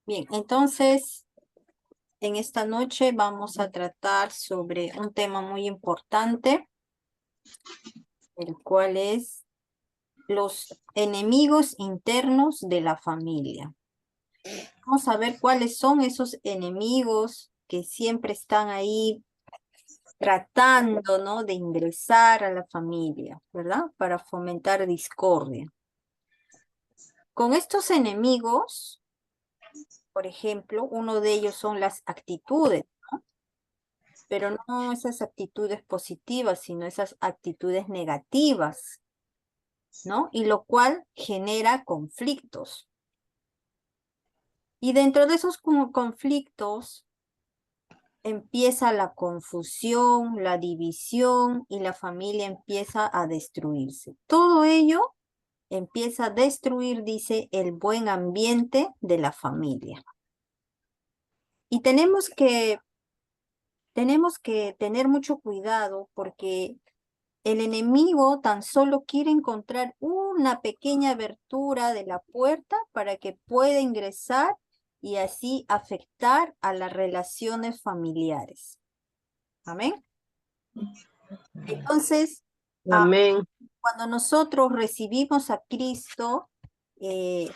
Bien, entonces en esta noche vamos a tratar sobre un tema muy importante, el cual es los enemigos internos de la familia. Vamos a ver cuáles son esos enemigos que siempre están ahí tratando, ¿no?, de ingresar a la familia, ¿verdad? Para fomentar discordia. Con estos enemigos, por ejemplo, uno de ellos son las actitudes, pero no esas actitudes positivas, sino esas actitudes negativas, ¿no? Y lo cual genera conflictos. Y dentro de esos conflictos empieza la confusión, la división y la familia empieza a destruirse. Todo ello empieza a destruir, dice, el buen ambiente de la familia. Y tenemos que tener mucho cuidado porque el enemigo tan solo quiere encontrar una pequeña abertura de la puerta para que pueda ingresar y así afectar a las relaciones familiares. Amén. Entonces, Amén. cuando nosotros recibimos a Cristo,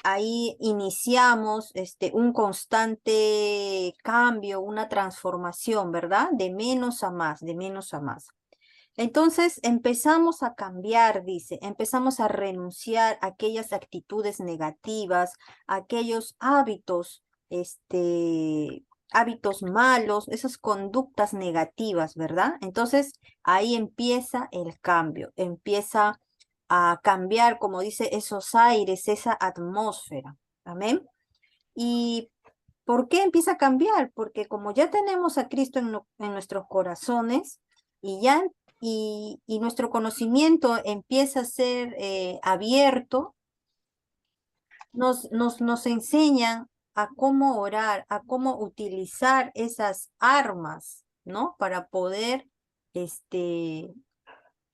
ahí iniciamos un constante cambio, una transformación, ¿verdad? De menos a más, de menos a más. Entonces empezamos a cambiar, dice, empezamos a renunciar a aquellas actitudes negativas, a aquellos hábitos, hábitos malos, esas conductas negativas, ¿verdad? Entonces ahí empieza el cambio, empieza a cambiar, como dice, esos aires, esa atmósfera. Amén. ¿Y por qué empieza a cambiar? Porque como ya tenemos a Cristo en nuestros corazones y ya y nuestro conocimiento empieza a ser abierto, nos enseñan a cómo orar, a cómo utilizar esas armas, ¿no? Para poder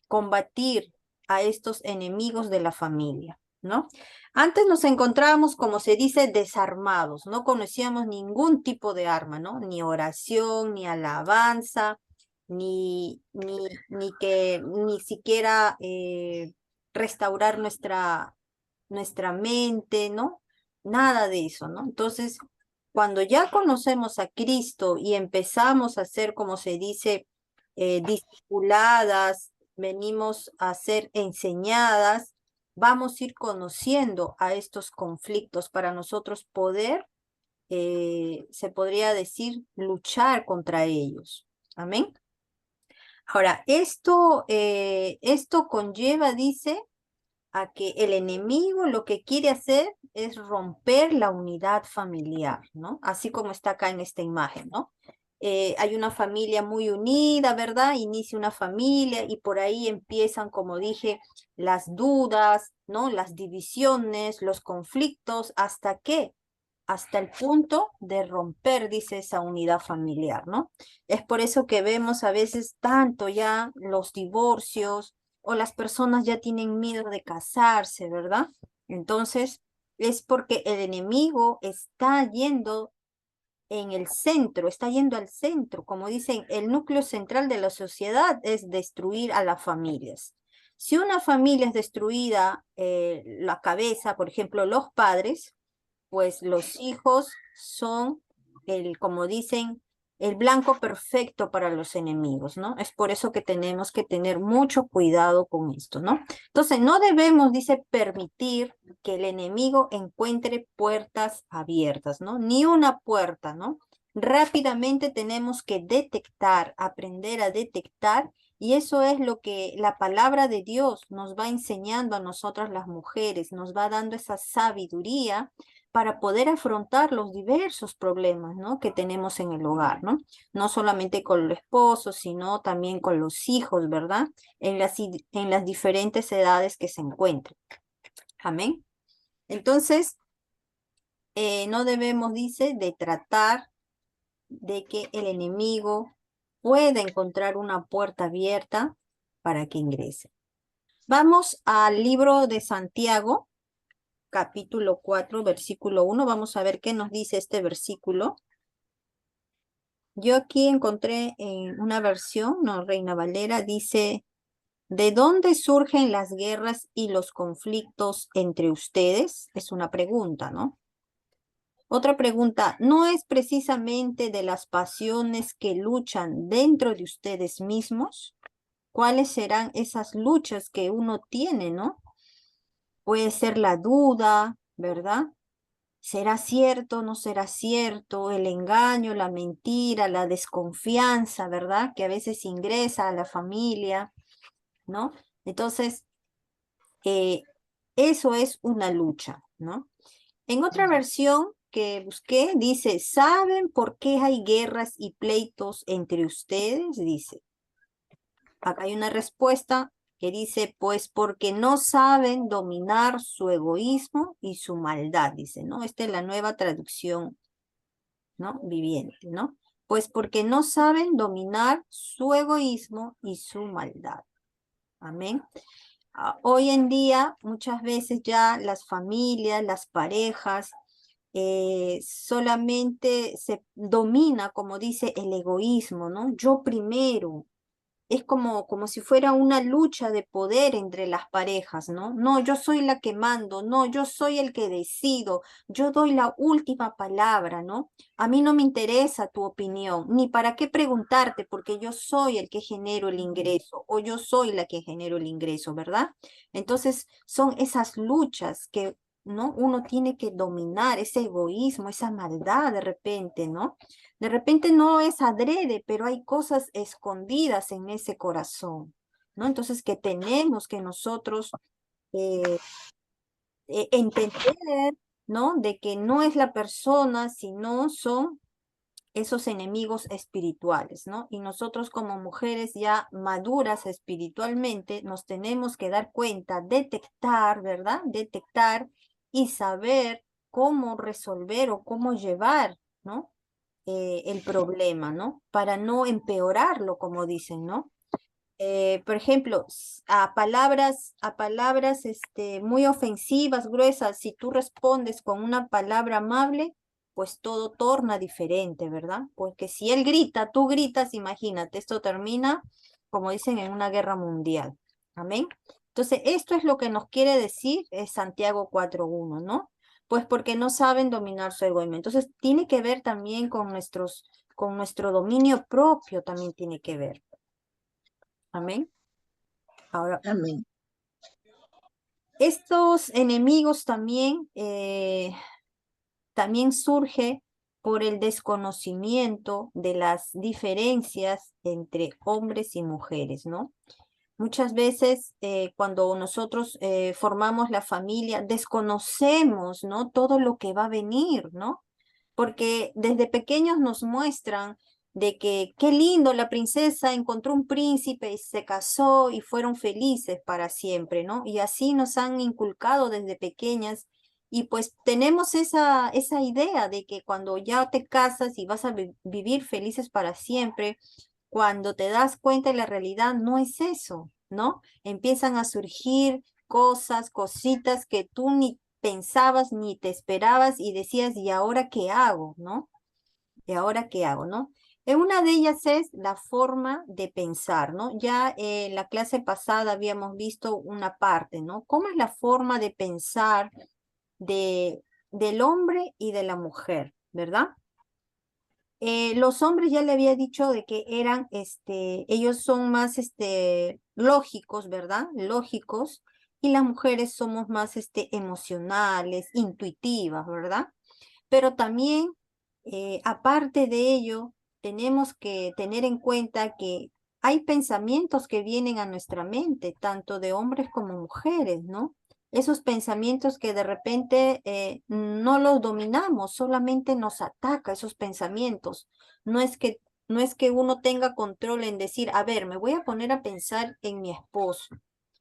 combatir a estos enemigos de la familia, ¿no? Antes nos encontrábamos, como se dice, desarmados, no conocíamos ningún tipo de arma, ¿no? Ni oración, ni alabanza, ni siquiera restaurar nuestra mente, ¿no? Nada de eso, ¿no? Entonces, cuando ya conocemos a Cristo y empezamos a ser, como se dice, discipuladas, venimos a ser enseñadas, vamos a ir conociendo a estos conflictos para nosotros poder, se podría decir, luchar contra ellos. Amén. Ahora, esto conlleva, dice, a que el enemigo lo que quiere hacer es romper la unidad familiar, ¿no? Así como está acá en esta imagen, ¿no? Hay una familia muy unida, ¿verdad? Inicia una familia y por ahí empiezan, como dije, las dudas, ¿no? Las divisiones, los conflictos, ¿hasta qué? Hasta el punto de romper, dice, esa unidad familiar, ¿no? Es por eso que vemos a veces tanto ya los divorcios o las personas ya tienen miedo de casarse, ¿verdad? Entonces, es porque el enemigo está yendo en el centro, está yendo al centro. Como dicen, el núcleo central de la sociedad es destruir a las familias. Si una familia es destruida, la cabeza, por ejemplo, los padres, pues los hijos son como dicen, el blanco perfecto para los enemigos, ¿no? Es por eso que tenemos que tener mucho cuidado con esto, ¿no? Entonces, no debemos, dice, permitir que el enemigo encuentre puertas abiertas, ¿no? Ni una puerta, ¿no? Rápidamente tenemos que detectar, aprender a detectar, y eso es lo que la palabra de Dios nos va enseñando a nosotras las mujeres, nos va dando esa sabiduría para poder afrontar los diversos problemas, ¿no?, que tenemos en el hogar, ¿no? No solamente con el esposo, sino también con los hijos, ¿verdad? En las diferentes edades que se encuentren. Amén. Entonces, no debemos, dice, de tratar de que el enemigo pueda encontrar una puerta abierta para que ingrese. Vamos al libro de Santiago, capítulo 4, versículo 1. Vamos a ver qué nos dice este versículo. Yo aquí encontré en una versión, no, Reina Valera, dice, ¿de dónde surgen las guerras y los conflictos entre ustedes? Es una pregunta, ¿no? Otra pregunta, ¿no es precisamente de las pasiones que luchan dentro de ustedes mismos? ¿Cuáles serán esas luchas que uno tiene, no? Puede ser la duda, ¿verdad? ¿Será cierto, no será cierto? El engaño, la mentira, la desconfianza, ¿verdad? Que a veces ingresa a la familia, ¿no? Entonces, eh, eso es una lucha, ¿no? En otra versión que busqué, dice, ¿saben por qué hay guerras y pleitos entre ustedes? Dice, acá hay una respuesta que dice, pues porque no saben dominar su egoísmo y su maldad, dice, ¿no? Esta es la nueva traducción, ¿no? Viviente, ¿no? Pues porque no saben dominar su egoísmo y su maldad. Amén. Hoy en día, muchas veces ya las familias, las parejas, solamente se domina, como dice, el egoísmo, ¿no? Yo primero, es como si fuera una lucha de poder entre las parejas, ¿no? No, yo soy la que mando, no, yo soy el que decido, yo doy la última palabra, ¿no? A mí no me interesa tu opinión, ni para qué preguntarte, porque yo soy el que genero el ingreso, o yo soy la que genero el ingreso, ¿verdad? Entonces, son esas luchas que, ¿no? Uno tiene que dominar ese egoísmo, esa maldad de repente, ¿no? De repente no es adrede, pero hay cosas escondidas en ese corazón, ¿no? Entonces que tenemos que nosotros eh, entender, ¿no? De que no es la persona, sino son esos enemigos espirituales, ¿no? Y nosotros como mujeres ya maduras espiritualmente nos tenemos que dar cuenta, detectar, ¿verdad? Detectar y saber cómo resolver o cómo llevar, ¿no? El problema, ¿no? Para no empeorarlo, como dicen, ¿no? Por ejemplo, a palabras muy ofensivas, gruesas, si tú respondes con una palabra amable, pues todo torna diferente, ¿verdad? Porque si él grita, tú gritas, imagínate, esto termina, como dicen, en una guerra mundial. Amén. Entonces, esto es lo que nos quiere decir Santiago 4:1, ¿no? Pues porque no saben dominar su egoísmo. Entonces, tiene que ver también con nuestro dominio propio, también tiene que ver. Amén. Ahora, Amén. estos enemigos también, también surge por el desconocimiento de las diferencias entre hombres y mujeres, ¿no? Muchas veces cuando nosotros formamos la familia, desconocemos, ¿no? Todo lo que va a venir, ¿no? Porque desde pequeños nos muestran de que qué lindo, la princesa encontró un príncipe y se casó y fueron felices para siempre, ¿no? Y así nos han inculcado desde pequeñas y pues tenemos esa idea de que cuando ya te casas y vas a vivir felices para siempre, cuando te das cuenta de la realidad, no es eso, ¿no? Empiezan a surgir cosas, cositas que tú ni pensabas ni te esperabas y decías, ¿y ahora qué hago, no? ¿Y ahora qué hago, no? Una de ellas es la forma de pensar, ¿no? Ya en la clase pasada habíamos visto una parte, ¿no? ¿Cómo es la forma de pensar de, del hombre y de la mujer, ¿verdad? Los hombres ya le había dicho de que eran, ellos son más, lógicos, ¿verdad? Lógicos, y las mujeres somos más, emocionales, intuitivas, ¿verdad? Pero también, aparte de ello, tenemos que tener en cuenta que hay pensamientos que vienen a nuestra mente, tanto de hombres como mujeres, ¿no? Esos pensamientos que de repente no los dominamos, solamente nos ataca esos pensamientos. No es que, no es que uno tenga control en decir, a ver, me voy a poner a pensar en mi esposo.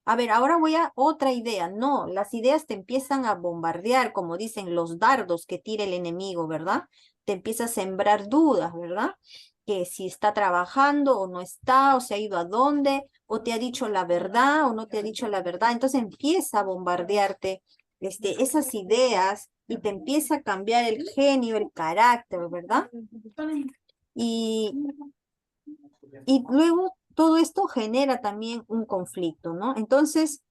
A ver, ahora voy a otra idea. No, las ideas te empiezan a bombardear, como dicen los dardos que tira el enemigo, ¿verdad? Te empieza a sembrar dudas, ¿verdad? Que si está trabajando o no está, o se ha ido a dónde, o te ha dicho la verdad o no te ha dicho la verdad. Entonces empieza a bombardearte esas ideas y te empieza a cambiar el genio, el carácter, ¿verdad? Y, y luego todo esto genera también un conflicto, ¿no? Entonces,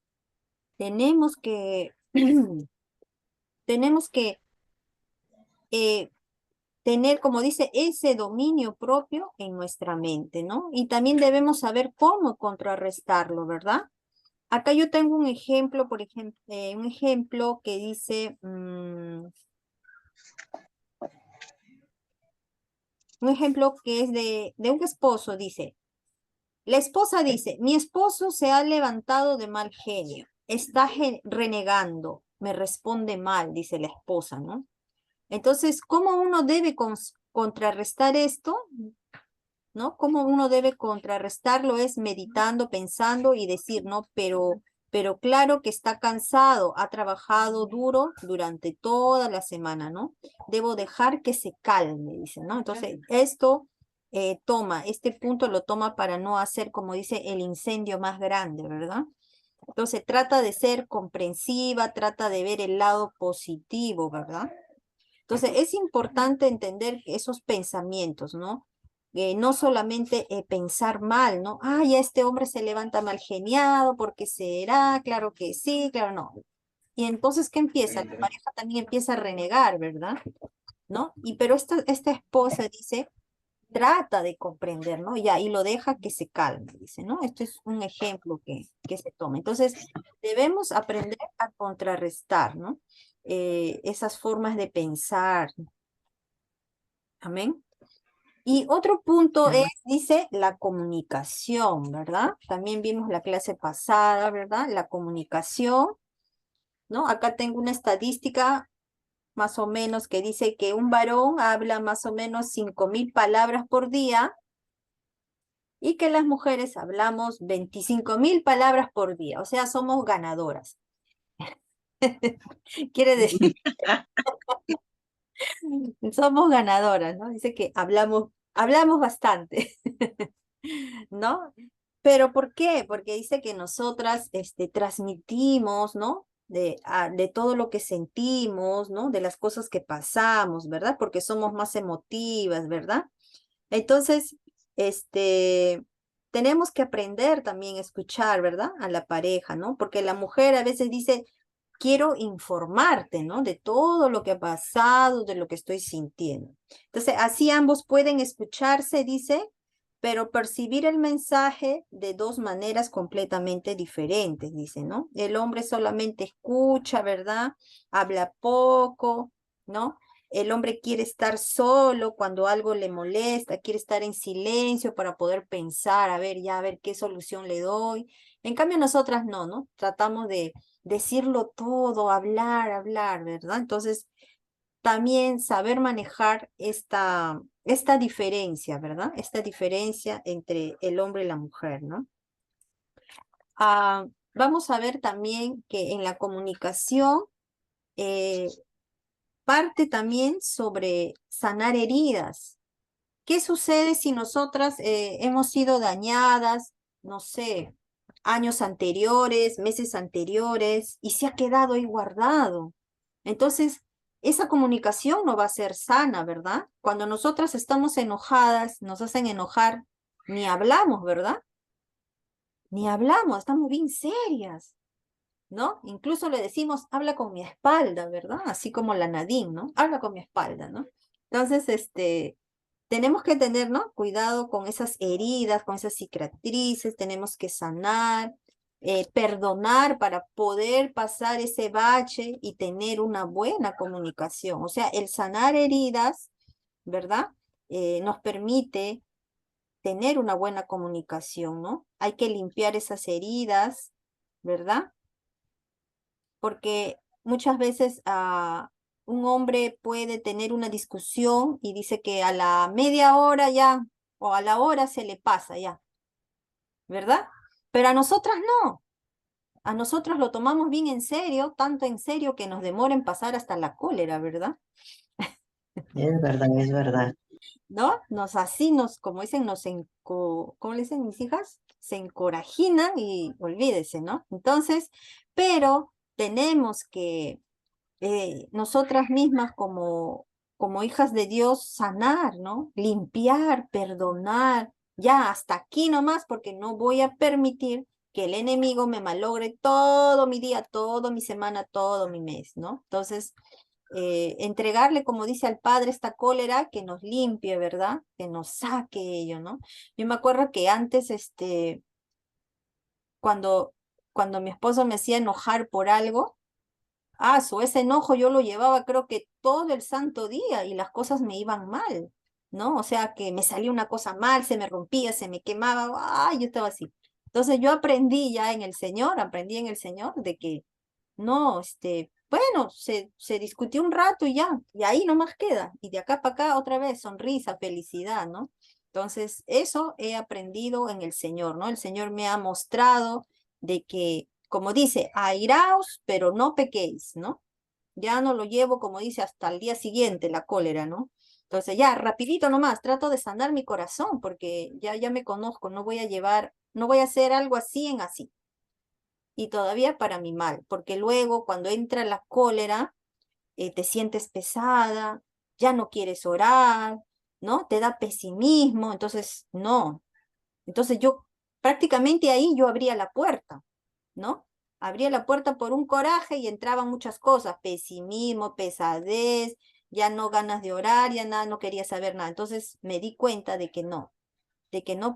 tenemos que, tenemos que eh, tener, como dice, ese dominio propio en nuestra mente, ¿no? Y también debemos saber cómo contrarrestarlo, ¿verdad? Acá yo tengo un ejemplo, por ejemplo, un ejemplo que dice, un ejemplo que es de un esposo, dice, la esposa dice, mi esposo se ha levantado de mal genio, está renegando, me responde mal, dice la esposa, ¿no? Entonces, ¿cómo uno debe contrarrestar esto? ¿No? Cómo uno debe contrarrestarlo es meditando, pensando y decir, ¿no? Pero claro que está cansado, ha trabajado duro durante toda la semana, ¿no? Debo dejar que se calme, dice, ¿no? Entonces, esto este punto lo toma para no hacer, como dice, el incendio más grande, ¿verdad? Entonces, trata de ser comprensiva, trata de ver el lado positivo, ¿verdad? Entonces, es importante entender esos pensamientos, ¿no? No solamente pensar mal, ¿no? Ay, este hombre se levanta mal geniado, ¿por qué será? Claro que sí, claro no. Y entonces, ¿qué empieza? La pareja también empieza a renegar, ¿verdad? ¿No? Pero esta esposa dice, trata de comprender, ¿no? Ya, y lo deja que se calme, dice, ¿no? Esto es un ejemplo que se toma. Entonces, debemos aprender a contrarrestar, ¿no? Esas formas de pensar. Amén. Y otro punto es, Amén. dice, la comunicación, ¿verdad? También vimos la clase pasada, ¿verdad? La comunicación, ¿no? Acá tengo una estadística más o menos que dice que un varón habla más o menos 5.000 palabras por día y que las mujeres hablamos 25.000 palabras por día, o sea, somos ganadoras. Quiere decir, somos ganadoras, ¿no? Dice que hablamos bastante. ¿No? Pero ¿por qué? Porque dice que nosotras transmitimos, ¿no? De todo lo que sentimos, ¿no? De las cosas que pasamos, ¿verdad? Porque somos más emotivas, ¿verdad? Entonces, tenemos que aprender también a escuchar, ¿verdad? A la pareja, ¿no? Porque la mujer a veces dice, quiero informarte, ¿no? De todo lo que ha pasado, de lo que estoy sintiendo. Entonces, así ambos pueden escucharse, dice, pero percibir el mensaje de dos maneras completamente diferentes, dice, ¿no? El hombre solamente escucha, ¿verdad? Habla poco, ¿no? El hombre quiere estar solo cuando algo le molesta, quiere estar en silencio para poder pensar, a ver, ya, a ver qué solución le doy. En cambio, nosotras no, ¿no? Tratamos de decirlo todo, hablar, ¿verdad? Entonces, también saber manejar esta diferencia, ¿verdad? Esta diferencia entre el hombre y la mujer, ¿no? Vamos a ver también que en la comunicación eh, parte también sobre sanar heridas. ¿Qué sucede si nosotras hemos sido dañadas, no sé, años anteriores, meses anteriores, y se ha quedado ahí guardado? Entonces, esa comunicación no va a ser sana, ¿verdad? Cuando nosotras estamos enojadas, nos hacen enojar, ni hablamos, ¿verdad? Ni hablamos, estamos bien serias, ¿no? Incluso le decimos, habla con mi espalda, ¿verdad? Así como la Nadine, ¿no? Habla con mi espalda, ¿no? Entonces, tenemos que tener, ¿no? Cuidado con esas heridas, con esas cicatrices, tenemos que sanar, perdonar para poder pasar ese bache y tener una buena comunicación. O sea, el sanar heridas, ¿verdad? Nos permite tener una buena comunicación, ¿no? Hay que limpiar esas heridas, ¿verdad? Porque muchas veces un hombre puede tener una discusión y dice que a la media hora ya, o a la hora se le pasa ya, ¿verdad? Pero a nosotras no, a nosotros lo tomamos bien en serio, tanto en serio que nos demora en pasar hasta la cólera, ¿verdad? Es verdad, es verdad. ¿No? Como dicen, ¿cómo le dicen mis hijas? Se encorajinan y olvídese, ¿no? Entonces, pero tenemos que nosotras mismas como hijas de Dios sanar, ¿no? Limpiar, perdonar, ya hasta aquí nomás, porque no voy a permitir que el enemigo me malogre todo mi día, toda mi semana, todo mi mes, ¿no? Entonces, entregarle, como dice al Padre, esta cólera que nos limpie, ¿verdad? Que nos saque ello, ¿no? Yo me acuerdo que antes, cuando, cuando mi esposo me hacía enojar por algo, ese enojo yo lo llevaba creo que todo el santo día y las cosas me iban mal, ¿no? O sea, que me salía una cosa mal, se me rompía, se me quemaba, yo estaba así. Entonces yo aprendí ya en el Señor, aprendí en el Señor de que no, bueno, se discutió un rato y ya, y ahí nomás queda. Y de acá para acá otra vez, sonrisa, felicidad, ¿no? Entonces, eso he aprendido en el Señor, ¿no? El Señor me ha mostrado de que, como dice, airaos, pero no pequéis, ¿no? Ya no lo llevo, como dice, hasta el día siguiente, la cólera, ¿no? Entonces, ya, rapidito nomás, trato de sanar mi corazón, porque ya me conozco, no voy a llevar, no voy a hacer algo así en así y todavía para mi mal, porque luego cuando entra la cólera, te sientes pesada, ya no quieres orar, ¿no? Te da pesimismo, entonces no. Entonces yo prácticamente ahí yo abría la puerta, ¿no? Abría la puerta por un coraje y entraban muchas cosas, pesimismo, pesadez, ya no ganas de orar, ya nada, no quería saber nada. Entonces me di cuenta de que no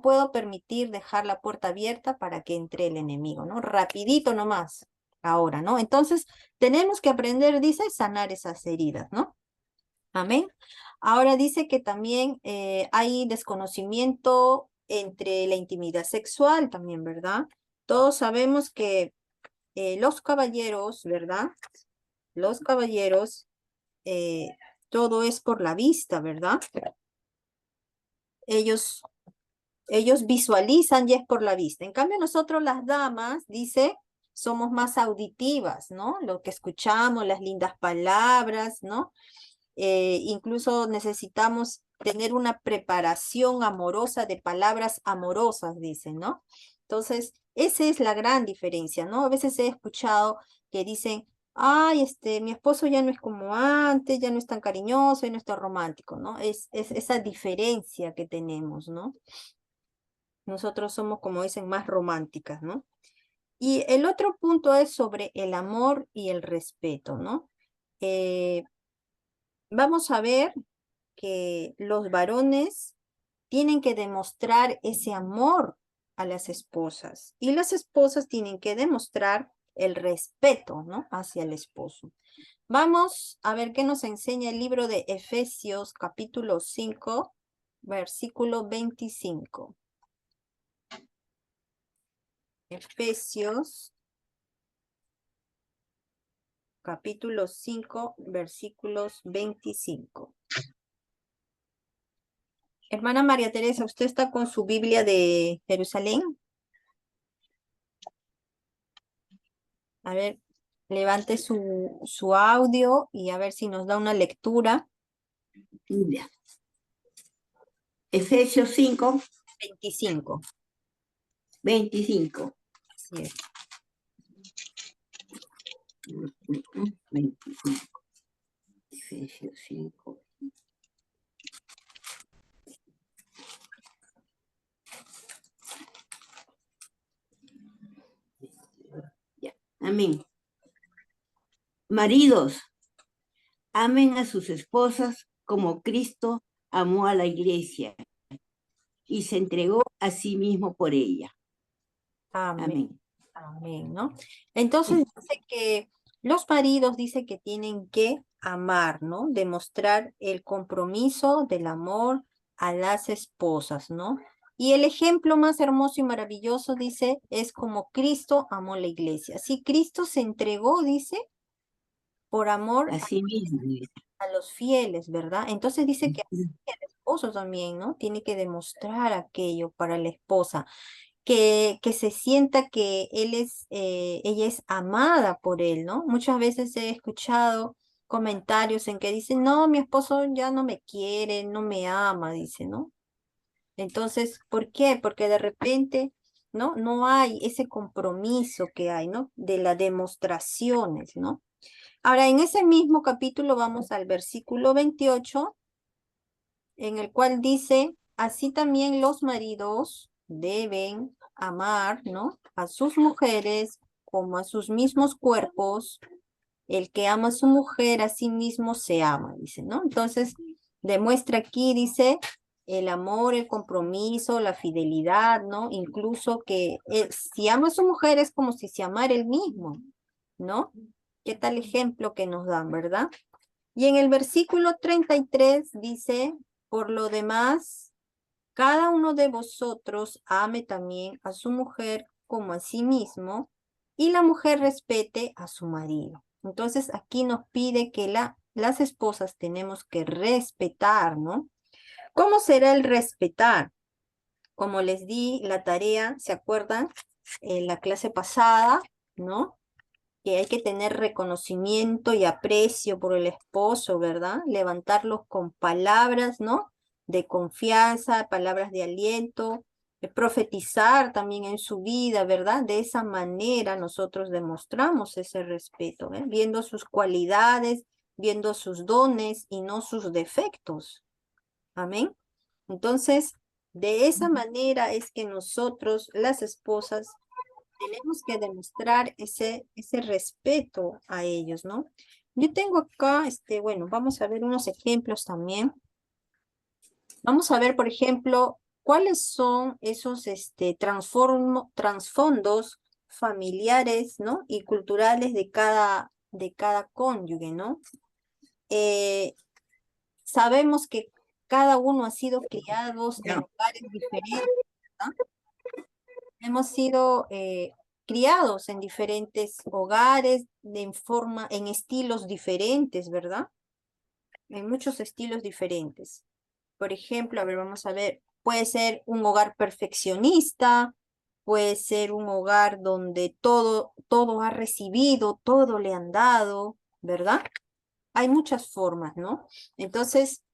puedo permitir dejar la puerta abierta para que entre el enemigo, ¿no? Rapidito nomás, ahora, ¿no? Entonces, tenemos que aprender, dice, sanar esas heridas, ¿no? Amén. Ahora dice que también hay desconocimiento entre la intimidad sexual también, ¿verdad? Todos sabemos que los caballeros, ¿verdad? Los caballeros, eh, todo es por la vista, ¿verdad? Ellos Ellos visualizan y es por la vista. En cambio, nosotros las damas, dice, somos más auditivas, ¿no? Lo que escuchamos, las lindas palabras, ¿no? Incluso necesitamos tener una preparación amorosa de palabras amorosas, dicen, ¿no? Entonces, esa es la gran diferencia, ¿no? A veces he escuchado que dicen, ay, mi esposo ya no es como antes, ya no es tan cariñoso, ya no es tan romántico, ¿no? Es esa diferencia que tenemos, ¿no? Nosotros somos, como dicen, más románticas, ¿no? Y el otro punto es sobre el amor y el respeto, ¿no? Eh, Vamos a ver que los varones tienen que demostrar ese amor a las esposas y las esposas tienen que demostrar el respeto, ¿no? Hacia el esposo. Vamos a ver qué nos enseña el libro de Efesios, capítulo 5, versículo 25. Efesios capítulo 5, versículos 25. Hermana María Teresa, ¿usted está con su Biblia de Jerusalén? A ver, levante su audio y a ver si nos da una lectura. Ya. Efesios 5, 25. 25. Así es. 25. Efesios 5. Ya. Amén. Maridos, amen a sus esposas como Cristo amó a la iglesia y se entregó a sí mismo por ella. Amén. Amén. Amén, ¿no? Entonces dice que los maridos dice que tienen que amar, ¿no? Demostrar el compromiso del amor a las esposas, ¿no? Y el ejemplo más hermoso y maravilloso, dice, es como Cristo amó la iglesia. Así Cristo se entregó, dice, por amor A sí mismo. a los fieles, ¿verdad? Entonces dice que así el esposo también, ¿no? Tiene que demostrar aquello para la esposa que se sienta que ella es amada por él, ¿no? Muchas veces he escuchado comentarios en que dicen, no, mi esposo ya no me quiere, no me ama, dice, ¿no? Entonces, ¿por qué? Porque de repente, ¿no? No hay ese compromiso que hay, ¿no? De las demostraciones, ¿no? Ahora, en ese mismo capítulo vamos al versículo 28, en el cual dice, así también los maridos deben amar, ¿no? A sus mujeres como a sus mismos cuerpos. El que ama a su mujer a sí mismo se ama, dice, ¿no? Entonces, demuestra aquí, dice, el amor, el compromiso, la fidelidad, ¿no? Incluso que si ama a su mujer es como si se amara él mismo, ¿no? ¿Qué tal ejemplo que nos dan, verdad? Y en el versículo 33 dice, por lo demás, cada uno de vosotros ame también a su mujer como a sí mismo, y la mujer respete a su marido. Entonces aquí nos pide que las esposas tenemos que respetar, ¿no? ¿Cómo será el respetar? Como les di la tarea, ¿se acuerdan? En la clase pasada, ¿no? Que hay que tener reconocimiento y aprecio por el esposo, ¿verdad? Levantarlos con palabras, ¿no? De confianza, palabras de aliento, profetizar también en su vida, ¿verdad? De esa manera nosotros demostramos ese respeto, ¿eh? Viendo sus cualidades, viendo sus dones y no sus defectos. Amén. Entonces, de esa manera es que nosotros, las esposas, tenemos que demostrar ese respeto a ellos, ¿no? Yo tengo acá, bueno, vamos a ver unos ejemplos también. Vamos a ver, por ejemplo, cuáles son esos trasfondos familiares, ¿no? Y culturales de cada cónyuge, ¿no? Eh, Sabemos que cada uno ha sido criados en lugares diferentes, ¿no? Hemos sido criados en diferentes hogares, en estilos diferentes, ¿verdad? En muchos estilos diferentes. Por ejemplo, a ver, vamos a ver, puede ser un hogar perfeccionista, puede ser un hogar donde todo ha recibido, todo le han dado, ¿verdad? Hay muchas formas, ¿no? Entonces,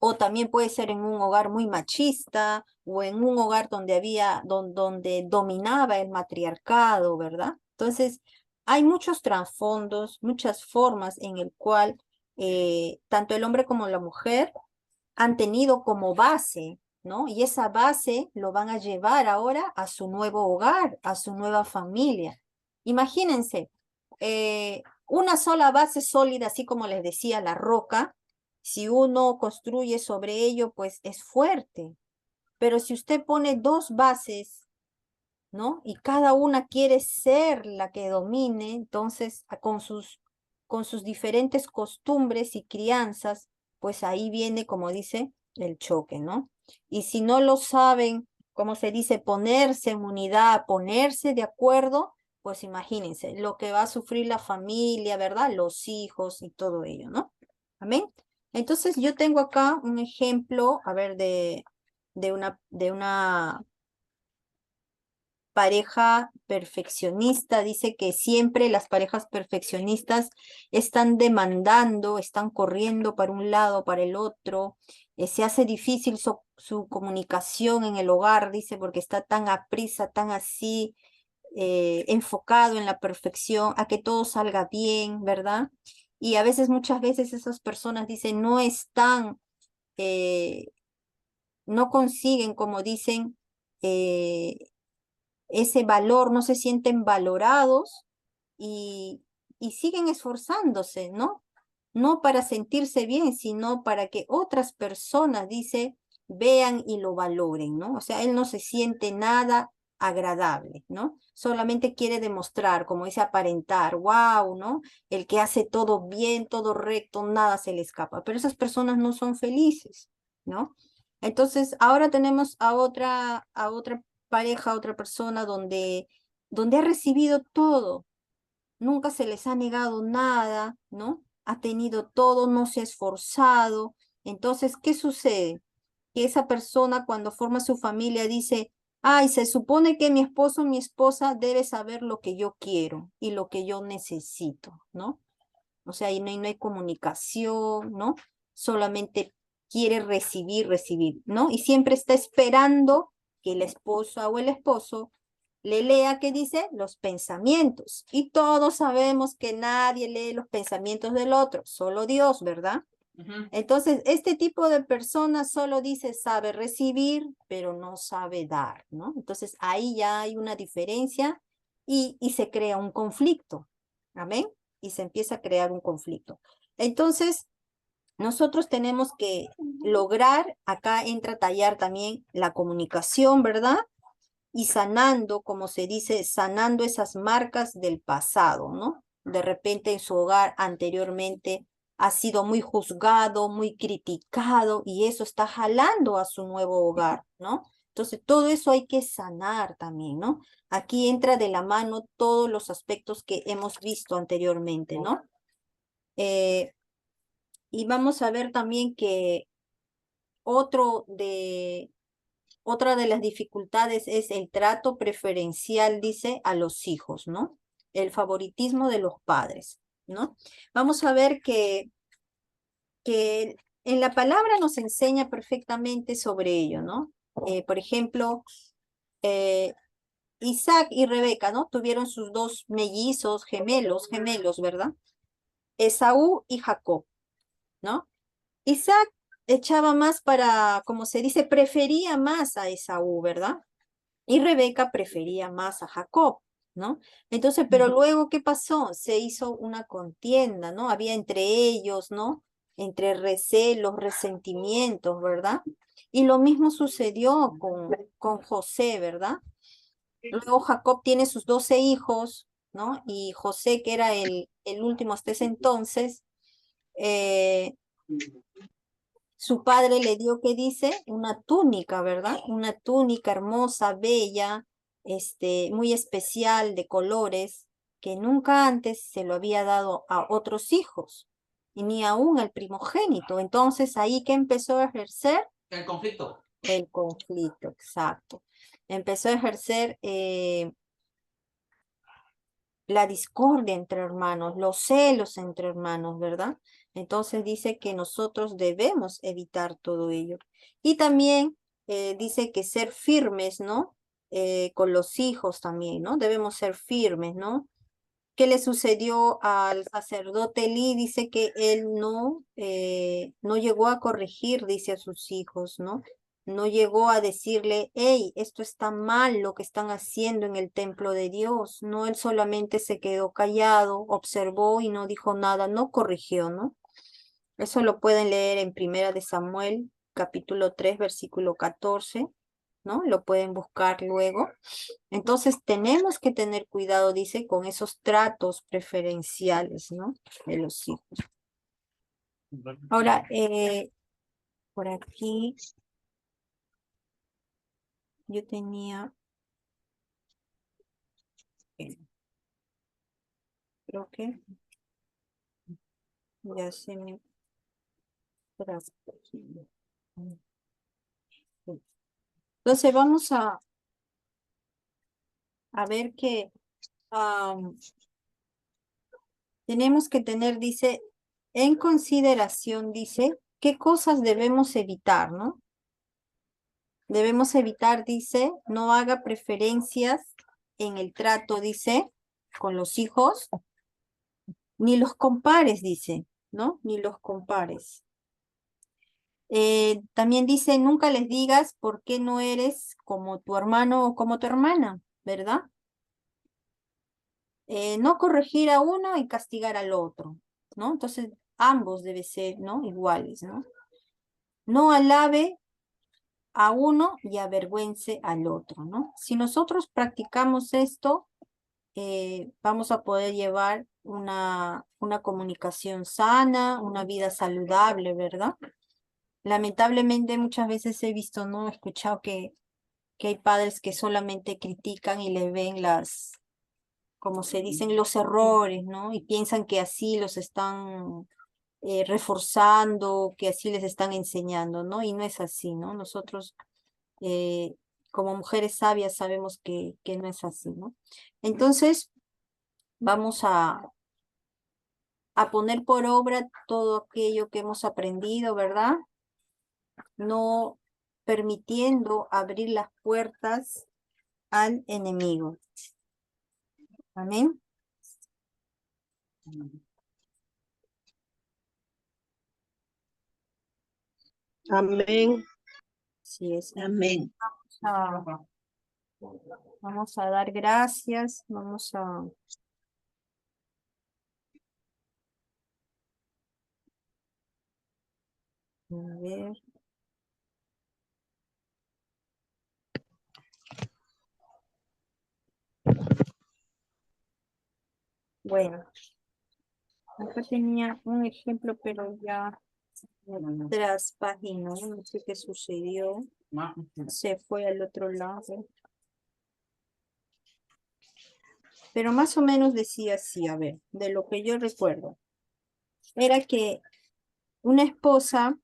o también puede ser en un hogar muy machista o en un hogar donde donde dominaba el matriarcado, ¿verdad? Entonces, hay muchos trasfondos, muchas formas en el cual tanto el hombre como la mujer han tenido como base, ¿no? Y esa base lo van a llevar ahora a su nuevo hogar, a su nueva familia. Imagínense, una sola base sólida, así como les decía, la roca, si uno construye sobre ello, pues es fuerte. Pero si usted pone dos bases, ¿no? Y cada una quiere ser la que domine, entonces con sus diferentes costumbres y crianzas, pues ahí viene, como dice, el choque, ¿no? Y si no lo saben, como se dice, ponerse en unidad, ponerse de acuerdo, pues imagínense lo que va a sufrir la familia, ¿verdad? Los hijos y todo ello, ¿no? Amén. Entonces yo tengo acá un ejemplo, a ver, de una pareja perfeccionista. Dice que siempre las parejas perfeccionistas están demandando, están corriendo para un lado, para el otro. Se hace difícil su comunicación en el hogar, dice, porque está tan aprisa, tan así, enfocado en la perfección, a que todo salga bien, ¿verdad? Y a veces, muchas veces esas personas dicen, no están, eh, no consiguen, como dicen, eh, ese valor, no se sienten valorados y, y siguen esforzándose, ¿no? No para sentirse bien, sino para que otras personas, dice, vean y lo valoren, ¿no? O sea, él no se siente nada agradable, ¿no? Solamente quiere demostrar, como dice, aparentar, wow, ¿no? El que hace todo bien, todo recto, nada se le escapa, pero esas personas no son felices, ¿no? Entonces, ahora tenemos a otra pareja, a otra persona donde ha recibido todo, nunca se les ha negado nada, ¿no? Ha tenido todo, no se ha esforzado. Entonces, ¿qué sucede? Que esa persona cuando forma su familia dice, ay, se supone que mi esposo o mi esposa debe saber lo que yo quiero y lo que yo necesito, ¿no? O sea, ahí no hay comunicación, ¿no? Solamente quiere recibir, recibir, ¿no? Y siempre está esperando que la esposa o el esposo le lea, ¿qué dice? Los pensamientos. Y todos sabemos que nadie lee los pensamientos del otro, solo Dios, ¿verdad? Entonces, este tipo de persona solo dice sabe recibir, pero no sabe dar, ¿no? Entonces, ahí ya hay una diferencia y se crea un conflicto. ¿Amén? Y se empieza a crear un conflicto. Entonces, nosotros tenemos que lograr, acá entra a tallar también la comunicación, ¿verdad? Y sanando, como se dice, sanando esas marcas del pasado, ¿no? De repente en su hogar anteriormente ha sido muy juzgado, muy criticado y eso está jalando a su nuevo hogar, ¿no? Entonces, todo eso hay que sanar también, ¿no? Aquí entra de la mano todos los aspectos que hemos visto anteriormente, ¿no? Y vamos a ver también que otro de, otra de las dificultades es el trato preferencial, dice, a los hijos, ¿no? El favoritismo de los padres, ¿no? Vamos a ver que en la palabra nos enseña perfectamente sobre ello, ¿no? Por ejemplo, eh, Isaac y Rebeca, ¿no? Tuvieron sus dos mellizos, gemelos, ¿verdad? Esaú y Jacob, ¿no? Isaac echaba más para, como se dice, prefería más a Esaú, ¿verdad? Y Rebeca prefería más a Jacob, ¿no? Entonces, pero luego, ¿qué pasó? Se hizo una contienda, ¿no? Había entre ellos, ¿no? Entre recelos, resentimientos, ¿verdad? Y lo mismo sucedió con José, ¿verdad? Luego Jacob tiene sus 12 hijos, ¿no? Y José, que era el último hasta ese entonces, eh, su padre le dio, ¿qué dice? Una túnica, ¿verdad? Una túnica hermosa, bella, muy especial, de colores, que nunca antes se lo había dado a otros hijos, y ni aún al primogénito. Entonces, ahí que empezó a ejercer El conflicto. el conflicto, exacto. Empezó a ejercer la discordia entre hermanos, los celos entre hermanos, ¿verdad? Entonces dice que nosotros debemos evitar todo ello. Y también dice que ser firmes, ¿no? Con los hijos también, ¿no? Debemos ser firmes, ¿no? ¿Qué le sucedió al sacerdote Elí? Dice que él no llegó a corregir, dice a sus hijos, ¿no? No llegó a decirle, hey, esto está mal lo que están haciendo en el templo de Dios. No, él solamente se quedó callado, observó y no dijo nada, no corrigió, ¿no? Eso lo pueden leer en Primera de Samuel, capítulo 3, versículo 14, ¿no? Lo pueden buscar luego. Entonces tenemos que tener cuidado, dice, con esos tratos preferenciales, ¿no? De los hijos. Ahora, por aquí yo tenía, creo que ya se me traspuso. Entonces vamos a ver que tenemos que tener, dice, en consideración, dice, qué cosas debemos evitar, ¿no? Debemos evitar, dice, no haga preferencias en el trato, dice, con los hijos, ni los compares, dice, ¿no? Ni los compares. También dice, nunca les digas por qué no eres como tu hermano o como tu hermana, ¿verdad? No corregir a uno y castigar al otro, ¿no? Entonces, ambos deben ser, ¿no? Iguales, ¿no? No alabe a uno y avergüence al otro, ¿no? Si nosotros practicamos esto, vamos a poder llevar una comunicación sana, una vida saludable, ¿verdad? Lamentablemente muchas veces he visto, ¿no? He escuchado que hay padres que solamente critican y le ven como se dicen, los errores, ¿no? Y piensan que así los están reforzando, que así les están enseñando, ¿no? Y no es así, ¿no? Nosotros eh, como mujeres sabias sabemos que no es así, ¿no? Entonces, vamos a poner por obra todo aquello que hemos aprendido, ¿verdad? No permitiendo abrir las puertas al enemigo. Amén. Amén. Sí, es. Amén. Vamos a dar gracias. Vamos a ver. Bueno, acá tenía un ejemplo, pero ya tras página, no sé qué sucedió. Se fue al otro lado. Pero más o menos decía así, a ver, de lo que yo recuerdo. Era que una esposa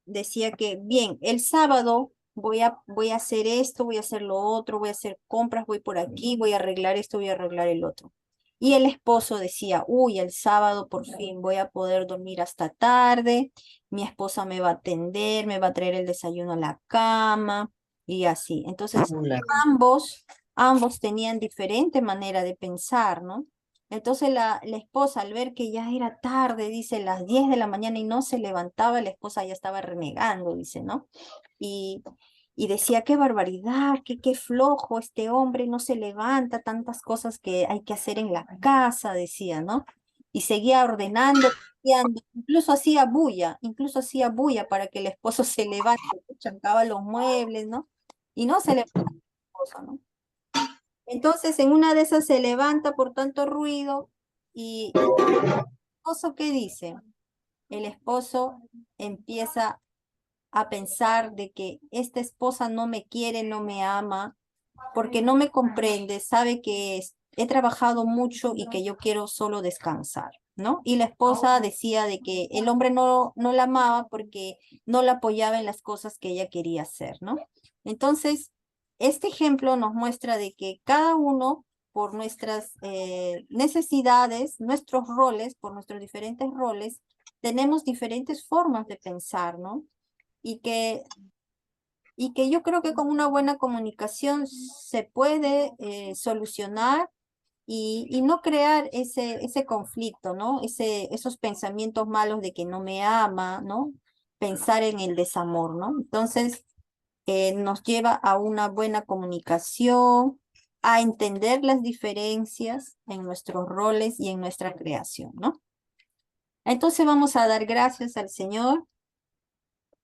decía que, bien, el sábado voy a hacer esto, voy a hacer lo otro, voy a hacer compras, voy por aquí, voy a arreglar esto, voy a arreglar el otro. Y el esposo decía, uy, el sábado por fin voy a poder dormir hasta tarde, mi esposa me va a atender, me va a traer el desayuno a la cama y así. Entonces, Hola. ambos tenían diferente manera de pensar, ¿no? Entonces la esposa al ver que ya era tarde, dice las 10 de la mañana y no se levantaba, la esposa ya estaba renegando, dice, ¿no? Y, y decía, qué barbaridad, qué flojo este hombre, no se levanta, tantas cosas que hay que hacer en la casa, decía, ¿no? Y seguía ordenando, cambiando, incluso hacía bulla para que el esposo se levante, chancaba los muebles, ¿no? Y no se levantaba el esposo, ¿no? Entonces, en una de esas se levanta por tanto ruido y el esposo, ¿qué dice? El esposo empieza a pensar de que esta esposa no me quiere, no me ama, porque no me comprende, sabe que he trabajado mucho y que yo quiero solo descansar, ¿no? Y la esposa decía de que el hombre no la amaba porque no la apoyaba en las cosas que ella quería hacer, ¿no? Entonces, este ejemplo nos muestra de que cada uno, por nuestras necesidades, nuestros roles, por nuestros diferentes roles, tenemos diferentes formas de pensar, ¿no? Y que yo creo que con una buena comunicación se puede solucionar y no crear ese conflicto, ¿no? Esos pensamientos malos de que no me ama, ¿no? Pensar en el desamor, ¿no? Entonces, nos lleva a una buena comunicación, a entender las diferencias en nuestros roles y en nuestra creación, ¿no? Entonces vamos a dar gracias al Señor.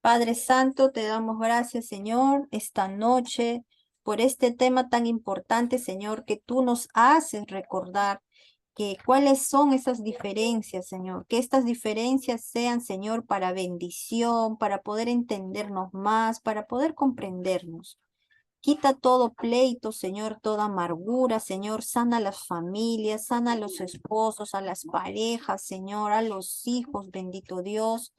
Padre Santo, te damos gracias, Señor, esta noche por este tema tan importante, Señor, que tú nos haces recordar que cuáles son esas diferencias, Señor, que estas diferencias sean, Señor, para bendición, para poder entendernos más, para poder comprendernos. Quita todo pleito, Señor, toda amargura, Señor, sana a las familias, sana a los esposos, a las parejas, Señor, a los hijos, bendito Dios,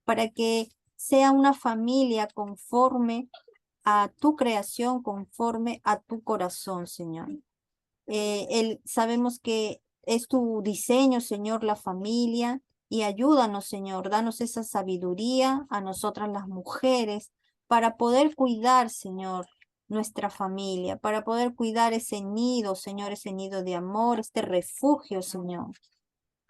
para que sea una familia conforme a tu creación, conforme a tu corazón, Señor. Sabemos que es tu diseño, Señor, la familia, y ayúdanos, Señor, danos esa sabiduría a nosotras las mujeres para poder cuidar, Señor, nuestra familia, para poder cuidar ese nido, Señor, ese nido de amor, este refugio, Señor.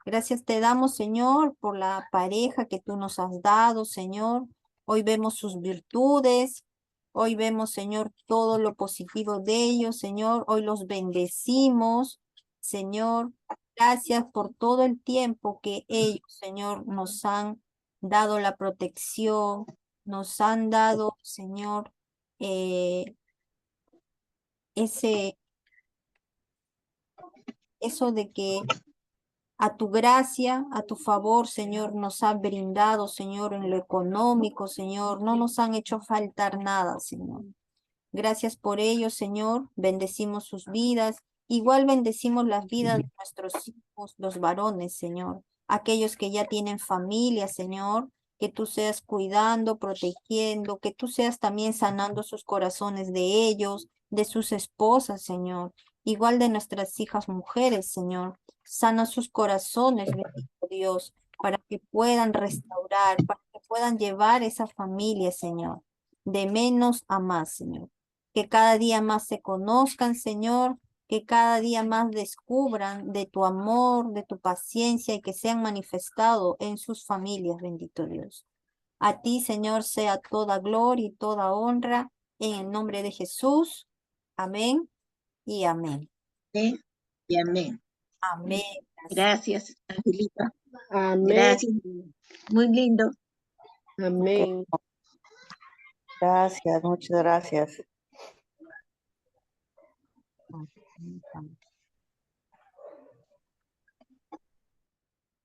Gracias te damos, Señor, por la pareja que tú nos has dado, Señor. Hoy vemos sus virtudes, hoy vemos, Señor, todo lo positivo de ellos, Señor. Hoy los bendecimos, Señor. Gracias por todo el tiempo que ellos, Señor, nos han dado la protección, nos han dado, Señor, eh, ese, eso de que a tu gracia, a tu favor, Señor, nos ha brindado, Señor, en lo económico, Señor. No nos han hecho faltar nada, Señor. Gracias por ello, Señor. Bendecimos sus vidas. Igual bendecimos las vidas de nuestros hijos, los varones, Señor. Aquellos que ya tienen familia, Señor. Que tú seas cuidando, protegiendo, que tú seas también sanando sus corazones de ellos, de sus esposas, Señor. Igual de nuestras hijas mujeres, Señor. Sana sus corazones, bendito Dios, para que puedan restaurar, para que puedan llevar esa familia, Señor, de menos a más, Señor. que cada día más se conozcan, Señor, que cada día más descubran de tu amor, de tu paciencia y que sean manifestados en sus familias, bendito Dios. A ti, Señor, sea toda gloria y toda honra en el nombre de Jesús. Amén y amén. Amén y amén. Amén. Gracias, Angelita. Amén. Gracias. Muy lindo. Amén. Gracias, muchas gracias. Amén.